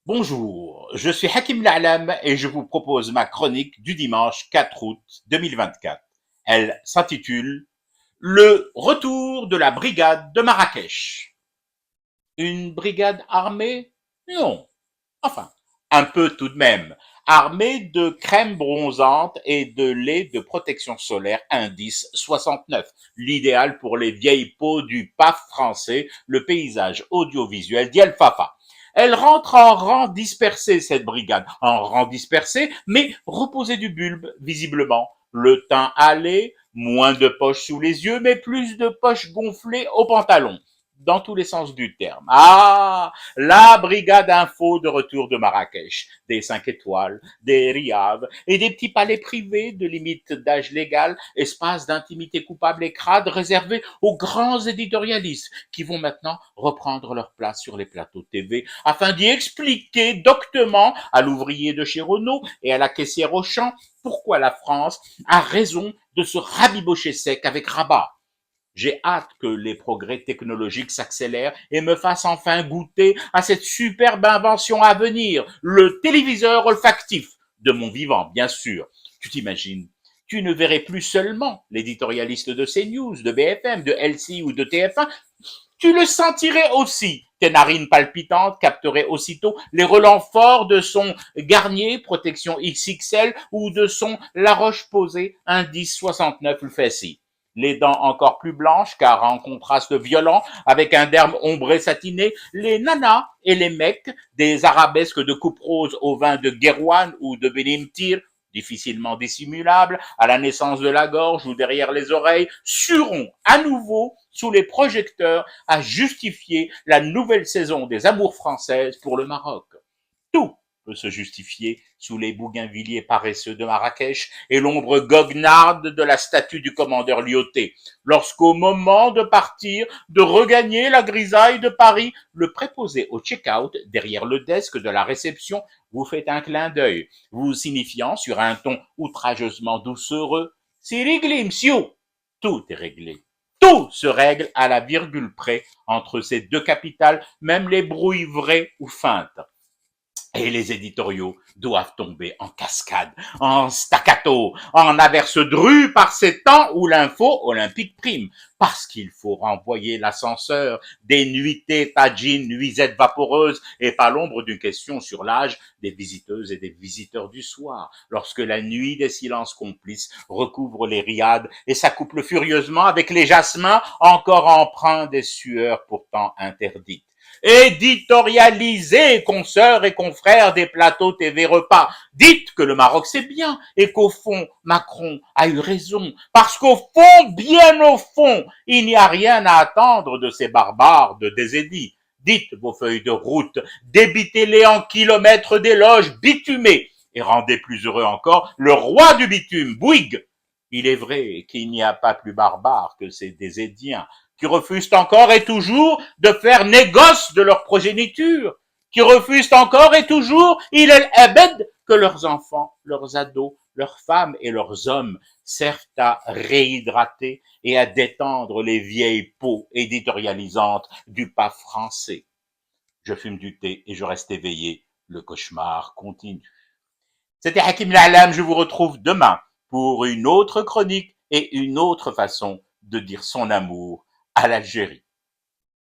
Bonjour, je suis Hakim La'lam et je vous propose ma chronique du dimanche 4 août 2024. Elle s'intitule Le retour de la brigade de Marrakech. Une brigade armée? Non. Enfin, un peu tout de même. Armée de crème bronzante et de lait de protection solaire indice 69. L'idéal pour les vieilles peaux du PAF français, le paysage audiovisuel d'El Fafa. Elle rentre en rang dispersé, cette brigade. En rang dispersé, mais reposée du bulbe, visiblement. Le teint hâlé, moins de poches sous les yeux, mais plus de poches gonflées au pantalon. Dans tous les sens du terme. Ah, la brigade info de retour de Marrakech. Des 5 étoiles, des riaves et des petits palais privés de limite d'âge légal, espaces d'intimité coupable et crade réservés aux grands éditorialistes qui vont maintenant reprendre leur place sur les plateaux TV afin d'y expliquer doctement à l'ouvrier de chez Renault et à la caissière Auchan pourquoi la France a raison de se rabibocher sec avec Rabat. J'ai hâte que les progrès technologiques s'accélèrent et me fassent enfin goûter à cette superbe invention à venir, le téléviseur olfactif, de mon vivant, bien sûr. Tu t'imagines, tu ne verrais plus seulement l'éditorialiste de CNews, de BFM, de LCI ou de TF1, tu le sentirais aussi. Tes narines palpitantes capteraient aussitôt les relents forts de son Garnier protection XXL ou de son La Roche-Posay indice 69 le fessi. Les dents encore plus blanches, car en contraste violent avec un derme ombré satiné, les nanas et les mecs des arabesques de coupe rose au vin de Guerrouane ou de Benimtir, difficilement dissimulables, à la naissance de la gorge ou derrière les oreilles, sueront à nouveau sous les projecteurs à justifier la nouvelle saison des amours françaises pour le Maroc. Tout peut se justifier sous les bougainvilliers paresseux de Marrakech et l'ombre goguenarde de la statue du commandeur Lyoté, lorsqu'au moment de partir, de regagner la grisaille de Paris, le préposé au check-out, derrière le desk de la réception, vous fait un clin d'œil, vous signifiant sur un ton outrageusement doucereux « C'est réglé, monsieur !» Tout est réglé. Tout se règle à la virgule près entre ces deux capitales, même les brouilles vraies ou feintes. Et les éditoriaux doivent tomber en cascade, en staccato, en averse drue par ces temps où l'info olympique prime. Parce qu'il faut renvoyer l'ascenseur des nuitées tagines, nuisettes vaporeuses et pas l'ombre d'une question sur l'âge des visiteuses et des visiteurs du soir. Lorsque la nuit des silences complices recouvre les riades et s'accouple furieusement avec les jasmins encore empreints des sueurs pourtant interdites. Éditorialisez, consoeurs et confrères des plateaux TV repas. Dites que le Maroc c'est bien et qu'au fond, Macron a eu raison. Parce qu'au fond, bien au fond, il n'y a rien à attendre de ces barbares de désédits. Dites vos feuilles de route, débitez-les en kilomètres d'éloges bitumés et rendez plus heureux encore le roi du bitume, Bouygues. Il est vrai qu'il n'y a pas plus barbare que ces désédiens qui refusent encore et toujours de faire négoce de leur progéniture, qui refusent encore et toujours, il el abed, que leurs enfants, leurs ados, leurs femmes et leurs hommes servent à réhydrater et à détendre les vieilles peaux éditorialisantes du pas français. Je fume du thé et je reste éveillé. Le cauchemar continue. C'était Hakim La'lam, je vous retrouve demain pour une autre chronique et une autre façon de dire son amour à l'Algérie.